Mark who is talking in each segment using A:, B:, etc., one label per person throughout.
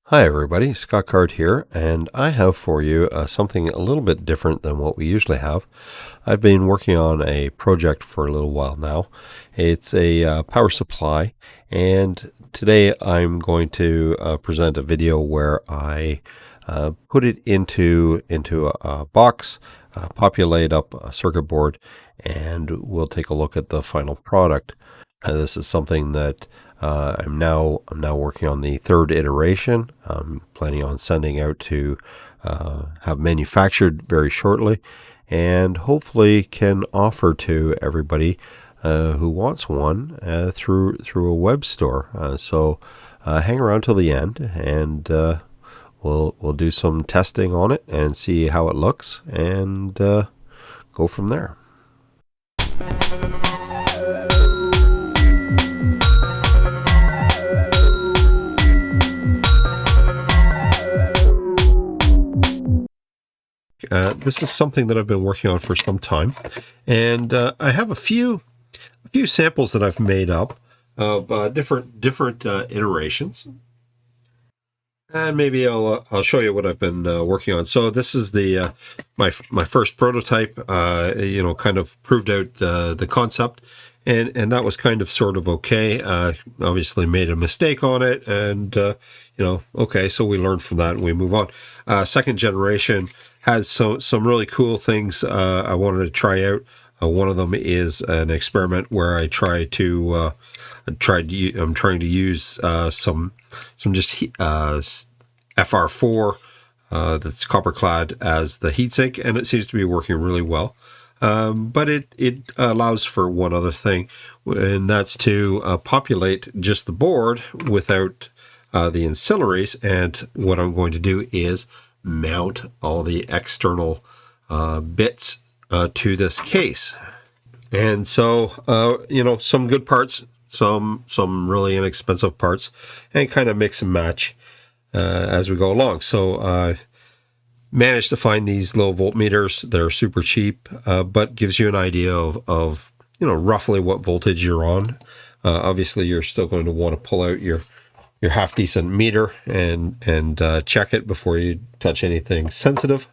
A: Hi everybody, Scott Card here, and I have for you something a little bit different than what we usually have. I've been working on a project for a little while now. It's a power supply, and today I'm going to present a video where I put it into a box, populate up a circuit board, and we'll take a look at the final product. This is something that I'm now working on the third iteration. I'm planning on sending out to have manufactured very shortly, and hopefully can offer to everybody who wants one through a web store. So hang around till the end, and we'll do some testing on it and see how it looks, and go from there. This is something that I've been working on for some time, and I have a few samples that I've made up of different iterations, and maybe I'll show you what I've been working on. So this is the my first prototype. Kind of proved out the concept, and that was kind of sort of okay. Obviously made a mistake on it, and okay, so we learned from that and we move on. Second generation has some really cool things I wanted to try out. One of them is an experiment where I'm trying to use some just FR4 that's copper clad as the heatsink, and it seems to be working really well. But it allows for one other thing, and that's to populate just the board without the ancillaries. And what I'm going to do is mount all the external bits to this case. And so, some good parts, some really inexpensive parts, and kind of mix and match as we go along. So managed to find these low voltmeters. They're super cheap, but gives you an idea of roughly what voltage you're on. Obviously, you're still going to want to pull out your half decent meter and check it before you touch anything sensitive.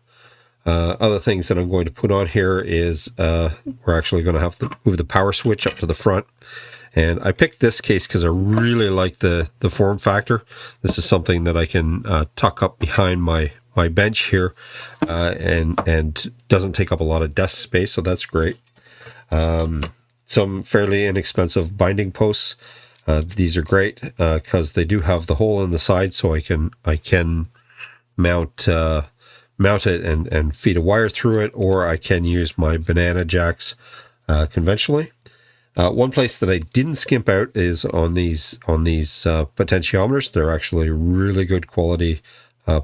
A: Other things that I'm going to put on here is we're actually going to have to move the power switch up to the front. And I picked this case because I really like the form factor. This is something that I can tuck up behind my bench here, and doesn't take up a lot of desk space, so that's great. Some fairly inexpensive binding posts. These are great because they do have the hole in the side, so I can mount it and feed a wire through it, or I can use my banana jacks conventionally. One place that I didn't skimp out is on these potentiometers. They're actually really good quality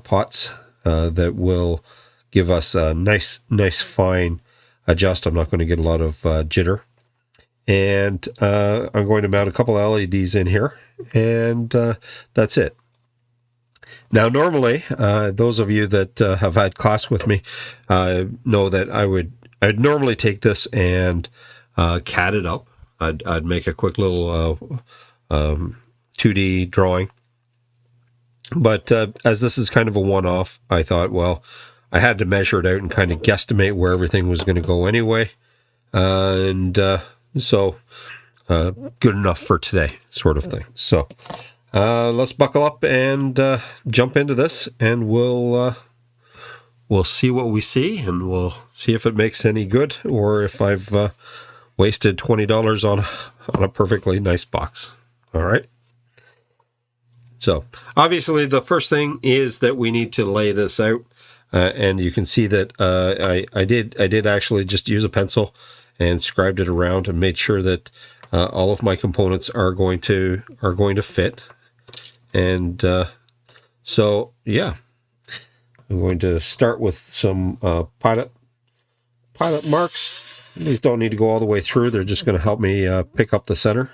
A: pots that will give us a nice fine adjust. I'm not going to get a lot of jitter. And I'm going to mount a couple of LEDs in here, and that's it. Now, normally, those of you that have had class with me know that I'd normally take this and CAD it up. I'd make a quick little 2D drawing. But as this is kind of a one-off, I thought, well, I had to measure it out and kind of guesstimate where everything was going to go anyway. So good enough for today, sort of thing. So let's buckle up and jump into this, and we'll see what we see, and we'll see if it makes any good, or if I've wasted $20 on a perfectly nice box. All right. So obviously the first thing is that we need to lay this out, and you can see that I did actually just use a pencil and scribed it around and made sure that all of my components are going to fit. And so yeah, I'm going to start with some pilot marks. These don't need to go all the way through. They're just going to help me pick up the center.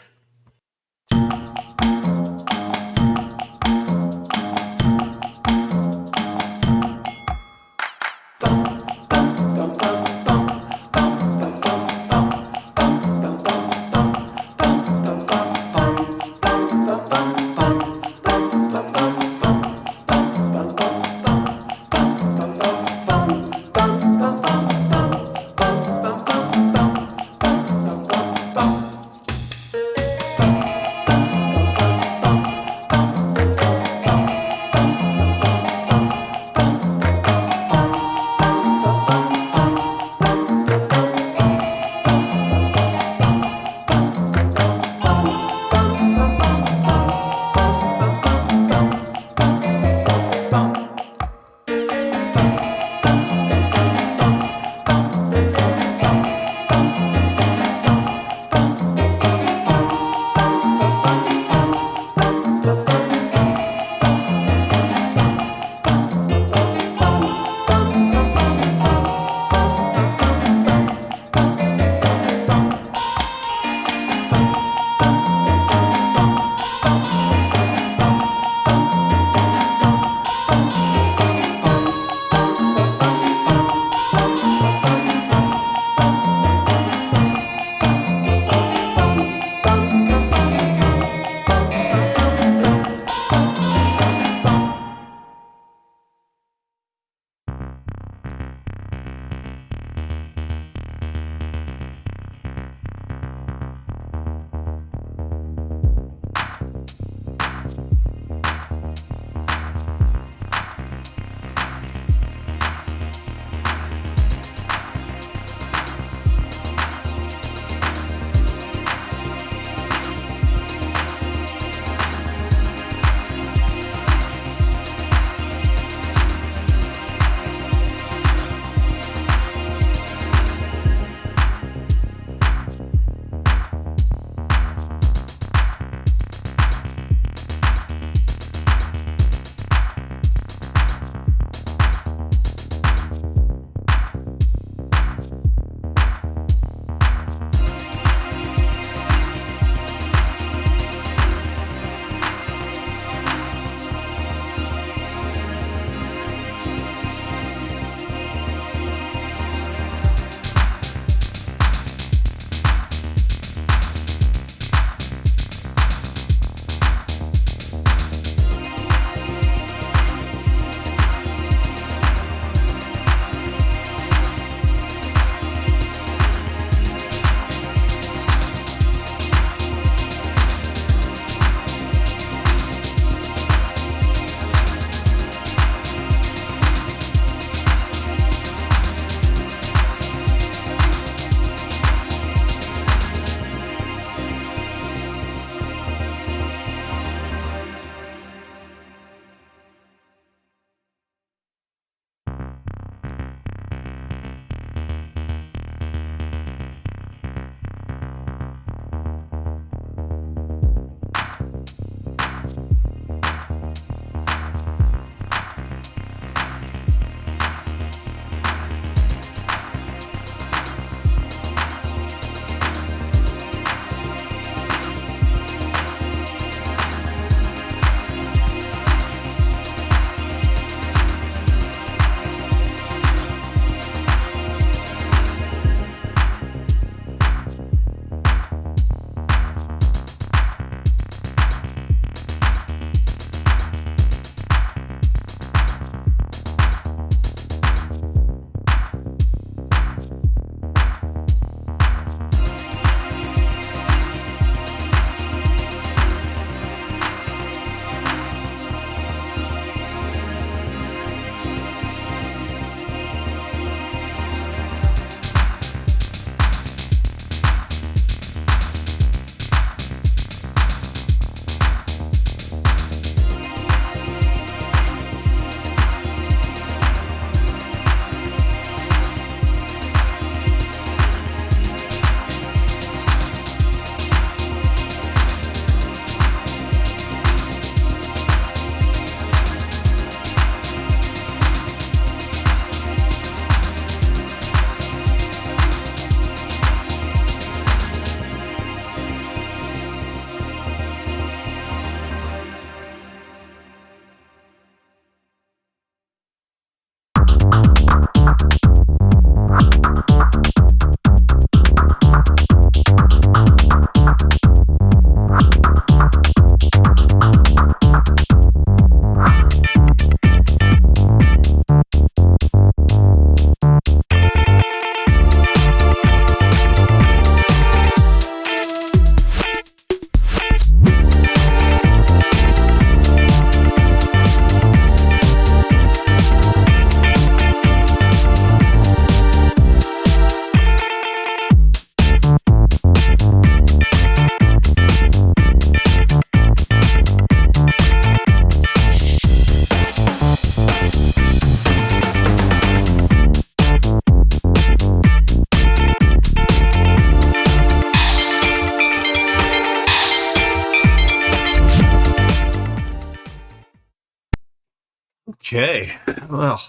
A: Okay, well,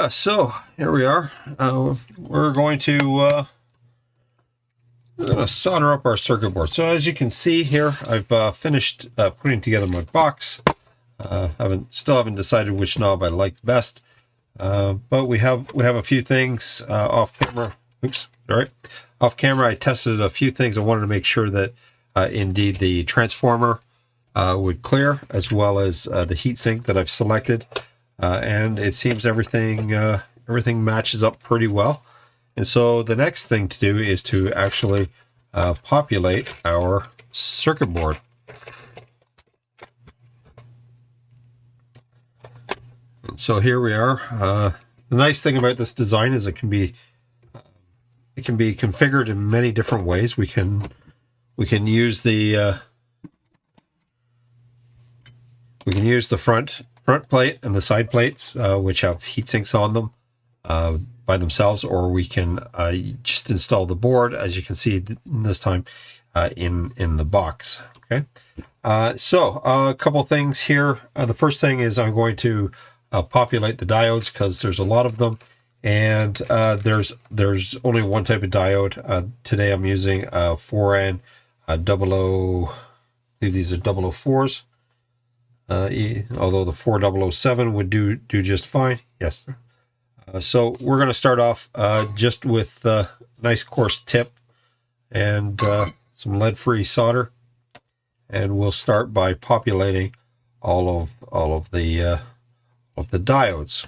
A: so here we are. We're going to solder up our circuit board. So as you can see here, I've finished putting together my box. Still haven't decided which knob I like best, but we have a few things off camera. Oops, all right. Off camera, I tested a few things. I wanted to make sure that indeed the transformer would clear, as well as the heatsink that I've selected, and it seems everything matches up pretty well. And so the next thing to do is to actually populate our circuit board. And so here we are. The nice thing about this design is it can be configured in many different ways. We can use the front plate and the side plates, which have heat sinks on them by themselves, or we can just install the board, as you can see this time, in the box. Okay, so a couple things here. The first thing is I'm going to populate the diodes, because there's a lot of them, and there's only one type of diode. Today I'm using 4N 00. I believe these are 004s. Although the 4007 would do just fine. Yes. So we're going to start off just with a nice coarse tip and some lead-free solder, and we'll start by populating all of the diodes.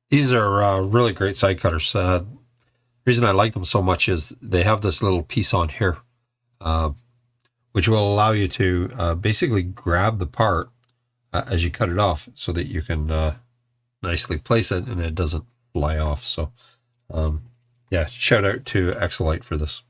A: These are really great side cutters. The reason I like them so much is they have this little piece on here, which will allow you to basically grab the part as you cut it off, so that you can nicely place it and it doesn't fly off. So yeah, shout out to Enclosure for this.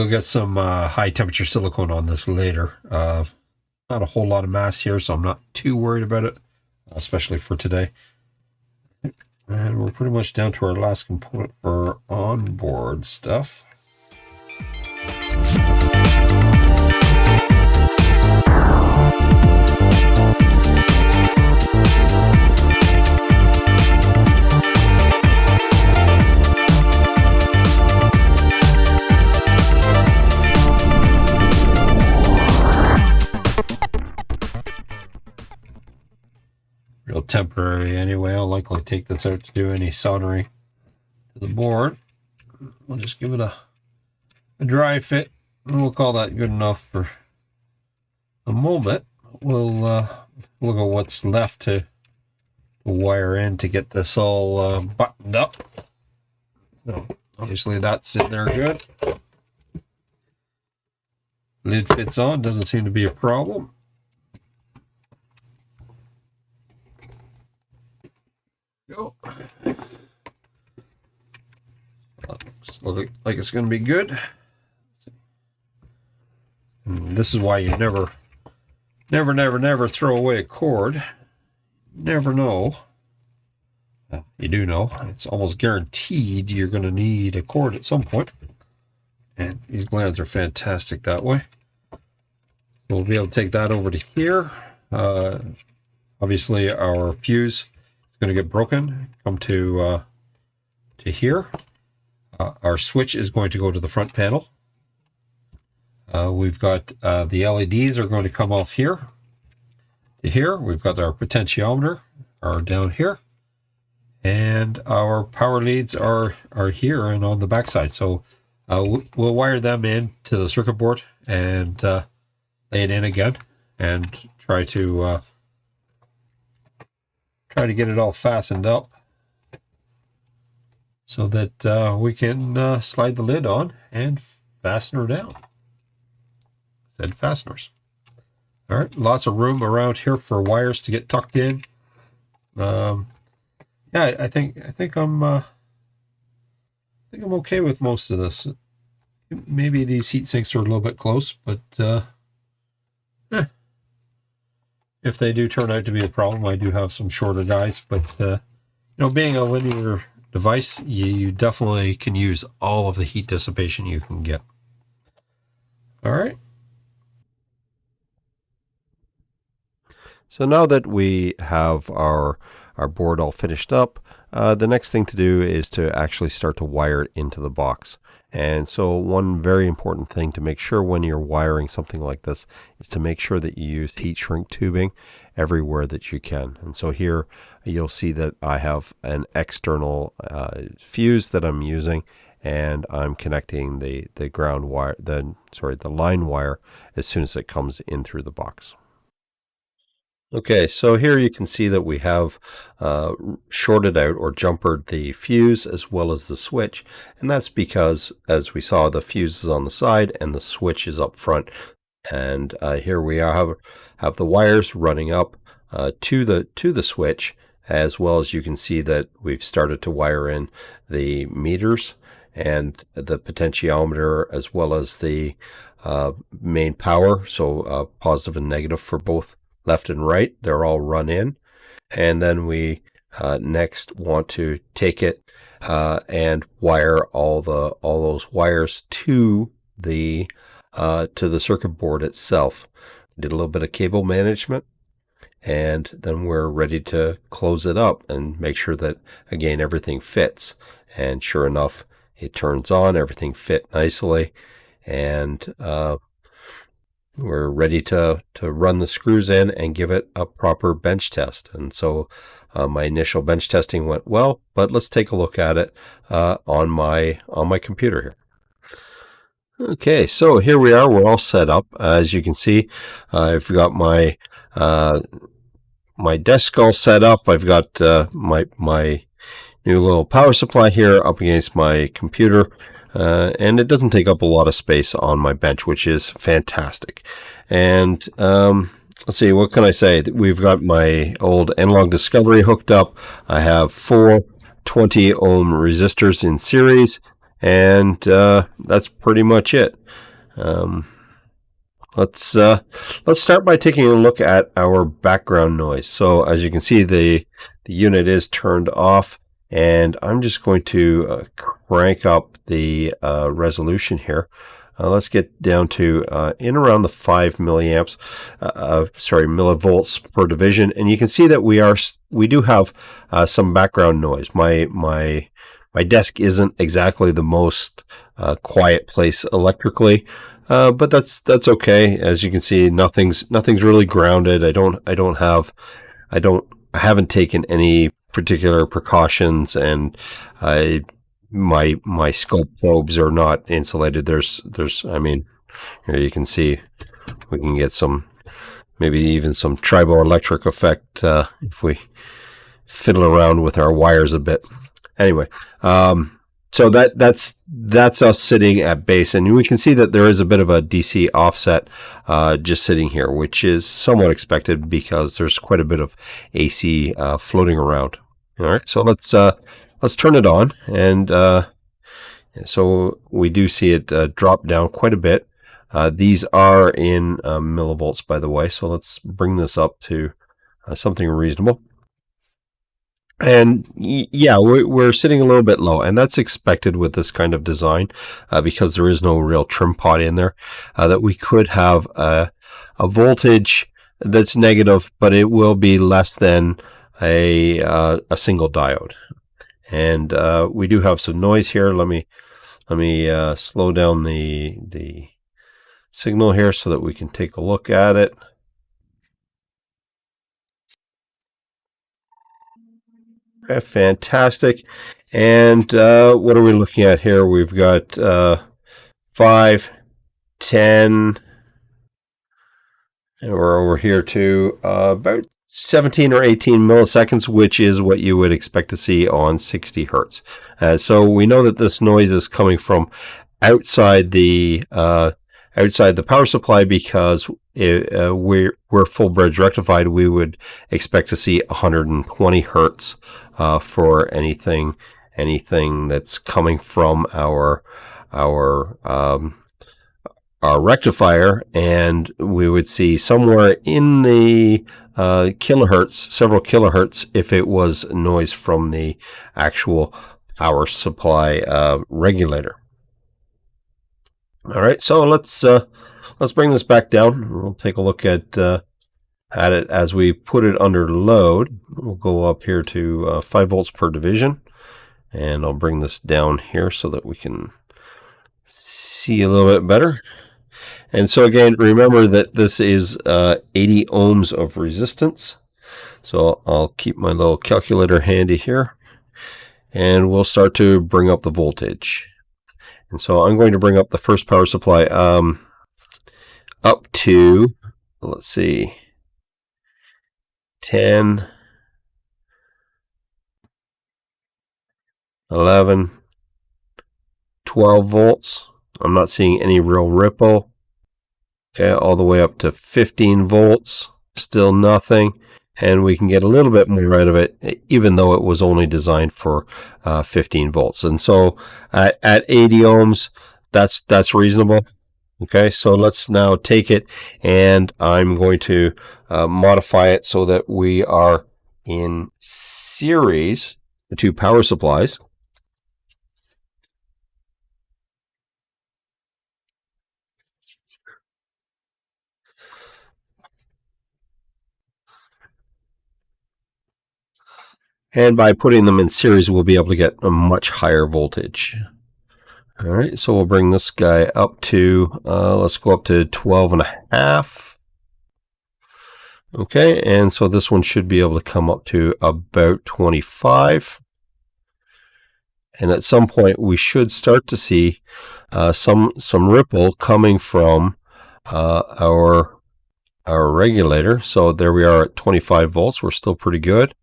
A: we'll get some high temperature silicone on this later. Not a whole lot of mass here, so I'm not too worried about it, especially for today. And we're pretty much down to our last component for onboard stuff. Real temporary anyway. I'll likely take this out to do any soldering to the board. We'll just give it a dry fit, and we'll call that good enough for the moment. We'll look at what's left to wire in to get this all buttoned up. So obviously that's in there good. Lid fits on, doesn't seem to be a problem. Go. Looks like it's going to be good. And this is why you never throw away a cord. Never know. You do know. It's almost guaranteed you're going to need a cord at some point. And these glands are fantastic that way. We'll be able to take that over to here. Obviously, our fuse is going to get broken. Come to here. Our switch is going to go to the front panel. We've got the LEDs are going to come off here to here. We've got our potentiometer are down here, and our power leads are here and on the back side. So we'll wire them in to the circuit board and lay it in again and try to get it all fastened up so that we can slide the lid on and fasten her down. Said fasteners. All right, lots of room around here for wires to get tucked in. Yeah, I think I'm okay with most of this. Maybe these heat sinks are a little bit close, but if they do turn out to be a problem, I do have some shorter guides. But you know, being a linear device, you definitely can use all of the heat dissipation you can get. All right. So now that we have our board all finished up, the next thing to do is to actually start to wire it into the box. And so one very important thing to make sure when you're wiring something like this is to make sure that you use heat shrink tubing everywhere that you can. And so here you'll see that I have an external fuse that I'm using, and I'm connecting the ground wire, the line wire as soon as it comes in through the box. Okay, so here you can see that we have shorted out or jumpered the fuse as well as the switch, and that's because, as we saw, the fuse is on the side and the switch is up front. And here we have the wires running up to the switch, as well as you can see that we've started to wire in the meters and the potentiometer as well as the main power, so positive and negative for both left and right. They're all run in, and then we next want to take it and wire all those wires to the circuit board itself. Did a little bit of cable management, and then we're ready to close it up and make sure that, again, everything fits. And sure enough, it turns on, everything fit nicely, and we're ready to run the screws in and give it a proper bench test. And so my initial bench testing went well, but let's take a look at it on my computer here. Okay, so here we are. We're all set up. As you can see, I've got my desk all set up. I've got my new little power supply here up against my computer. And it doesn't take up a lot of space on my bench, which is fantastic. And let's see, what can I say? We've got my old Analog Discovery hooked up. I have 4 20 ohm resistors in series, and that's pretty much it. Um, let's start by taking a look at our background noise. So as you can see, the unit is turned off, and I'm just going to crank up the resolution here. Let's get down to in around the 5 milliamps, millivolts per division, and you can see that we do have some background noise. My desk isn't exactly the most quiet place electrically, but that's okay. As you can see, nothing's really grounded. I haven't taken any particular precautions, and I my scope probes are not insulated. I mean, here you can see we can get some, maybe even some triboelectric effect if we fiddle around with our wires a bit. Anyway, so that's us sitting at base, and we can see that there is a bit of a DC offset just sitting here, which is somewhat expected because there's quite a bit of AC floating around. All right, so let's turn it on, and so we do see it drop down quite a bit. These are in millivolts, by the way, so let's bring this up to something reasonable. And yeah, we're sitting a little bit low, and that's expected with this kind of design because there is no real trim pot in there. That we could have a voltage that's negative, but it will be less than a single diode. And we do have some noise here. Let me slow down the signal here so that we can take a look at it. Okay, fantastic. And what are we looking at here? We've got 5, 10, and we're over here to about 17 or 18 milliseconds, which is what you would expect to see on 60 hertz. So we know that this noise is coming from outside the power supply, because we're full bridge rectified. We would expect to see 120 hertz for anything that's coming from our rectifier, and we would see somewhere in the kilohertz, several kilohertz, if it was noise from the actual power supply regulator. All right, so let's bring this back down. We'll take a look at it as we put it under load. We'll go up here to 5 volts per division, and I'll bring this down here so that we can see a little bit better. And so again, remember that this is 80 ohms of resistance. So I'll keep my little calculator handy here, and we'll start to bring up the voltage. And so I'm going to bring up the first power supply up to, let's see, 10, 11, 12 volts. I'm not seeing any real ripple. Okay, all the way up to 15 volts, still nothing. And we can get a little bit more out of it, even though it was only designed for 15 volts. And so at 80 ohms, that's reasonable. Okay, so let's now take it, and I'm going to modify it so that we are in series, the two power supplies. And by putting them in series, we'll be able to get a much higher voltage. All right, so we'll bring this guy up to, let's go up to 12 and a half. Okay, and so this one should be able to come up to about 25. And at some point, we should start to see some ripple coming from our regulator. So there we are at 25 volts. We're still pretty good.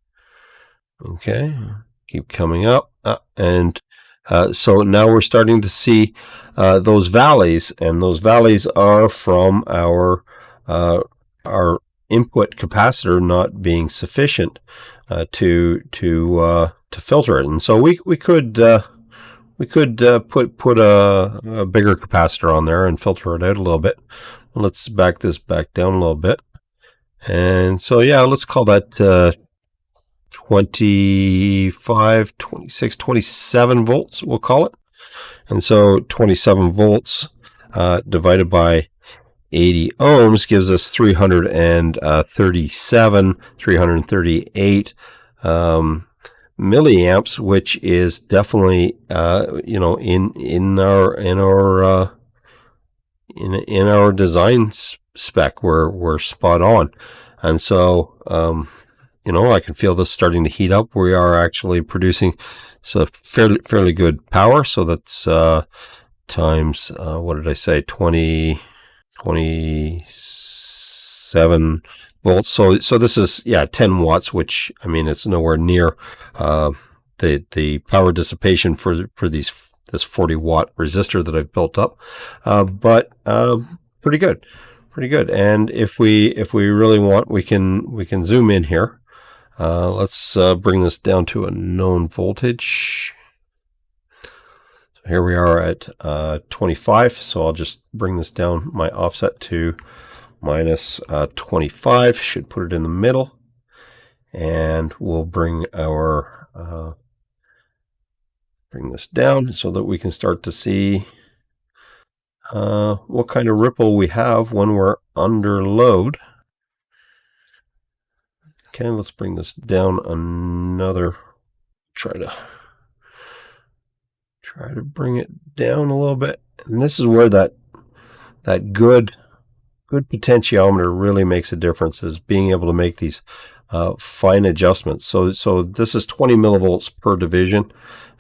A: Okay, keep coming up, and so now we're starting to see those valleys, and those valleys are from our input capacitor not being sufficient to filter it. And so we could we could put a bigger capacitor on there and filter it out a little bit. Let's back this back down a little bit. And so, yeah, let's call that 25, 26, 27 volts, we'll call it. And so 27 volts divided by 80 ohms gives us 338 milliamps, which is definitely in our design spec, we're spot on. And so I can feel this starting to heat up. We are actually producing fairly good power. So that's times what did I say, 27 volts. So this is 10 watts, which I mean it's nowhere near the power dissipation for this 40 watt resistor that I've built up, but pretty good. And if we really want, we can zoom in here. Let's bring this down to a known voltage. So here we are at 25. So I'll just bring this down my offset to minus 25. Should put it in the middle, and we'll bring this down so that we can start to see what kind of ripple we have when we're under load. Okay, let's bring this down another. Try to bring it down a little bit, and this is where that good potentiometer really makes a difference, is being able to make these fine adjustments. So this is 20 millivolts per division,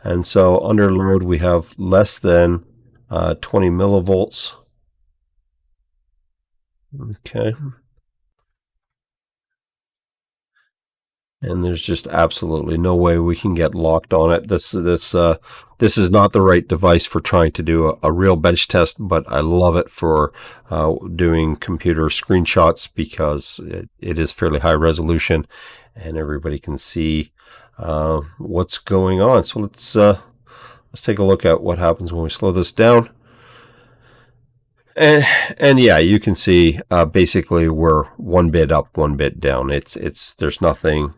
A: and so under load we have less than 20 millivolts. Okay. And there's just absolutely no way we can get locked on it. This is not the right device for trying to do a real bench test, but I love it for doing computer screenshots, because it is fairly high resolution and everybody can see what's going on. So let's take a look at what happens when we slow this down. And yeah, you can see basically we're one bit up, one bit down. There's nothing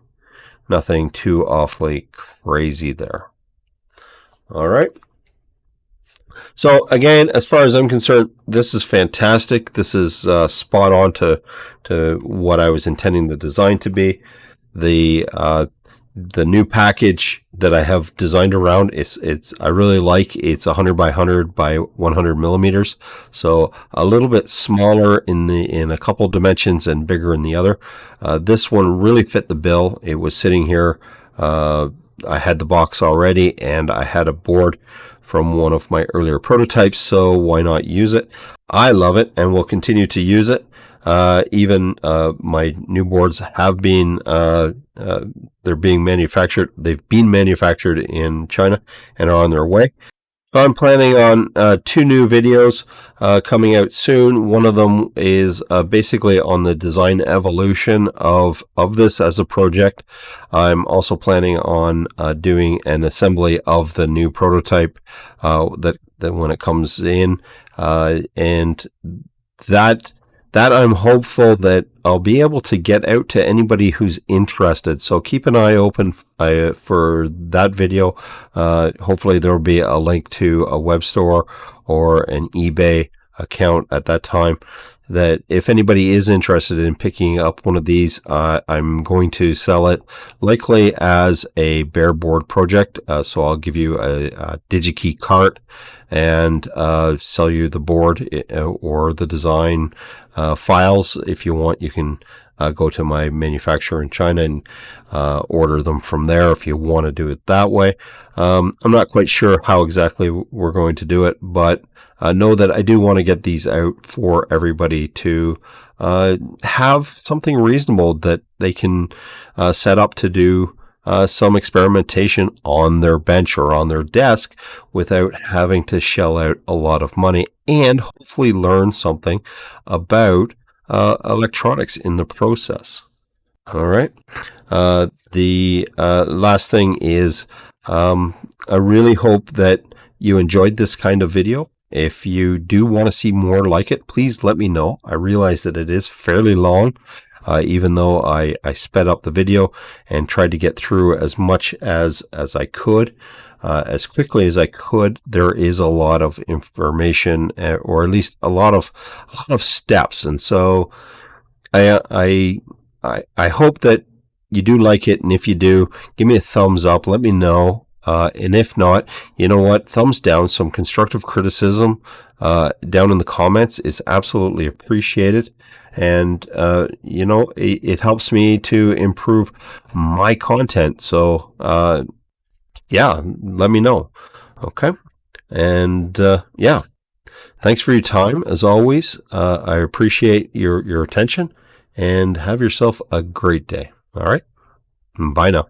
A: too awfully crazy there. All right. So again, as far as I'm concerned, this is fantastic. This is spot on to what I was intending the design to be. The new package that I have designed around, I really like. It's 100 by 100 by 100 millimeters, so a little bit smaller in a couple dimensions and bigger in the other. This one really fit the bill. It was sitting here. I had the box already, and I had a board from one of my earlier prototypes, so why not use it? I love it and will continue to use it. Even my new boards have been they're being manufactured. They've been manufactured in China and are on their way. So I'm planning on 2 new videos coming out soon. One of them is basically on the design evolution of this as a project. I'm also planning on doing an assembly of the new prototype that when it comes in, and that I'm hopeful that I'll be able to get out to anybody who's interested. So keep an eye open for that video. Hopefully there will be a link to a web store or an eBay account at that time, that if anybody is interested in picking up one of these, I'm going to sell it likely as a bare board project. So I'll give you a DigiKey cart and sell you the board or the design files. If you want, you can go to my manufacturer in China and order them from there if you want to do it that way. I'm not quite sure how exactly we're going to do it, but know that I do want to get these out for everybody to have something reasonable that they can set up to do some experimentation on their bench or on their desk without having to shell out a lot of money, and hopefully learn something about electronics in the process. All right. The last thing is I really hope that you enjoyed this kind of video. If you do want to see more like it, please let me know. I realize that it is fairly long, even though I sped up the video and tried to get through as much as I could, as quickly as I could. There is a lot of information, or at least a lot of steps, and so I hope that you do like it, and if you do, give me a thumbs up. Let me know. And if not, you know what? Thumbs down. Some constructive criticism down in the comments is absolutely appreciated. And, it helps me to improve my content. So, yeah, let me know. Okay. And, yeah, thanks for your time. As always, I appreciate your attention, and have yourself a great day. All right. Bye now.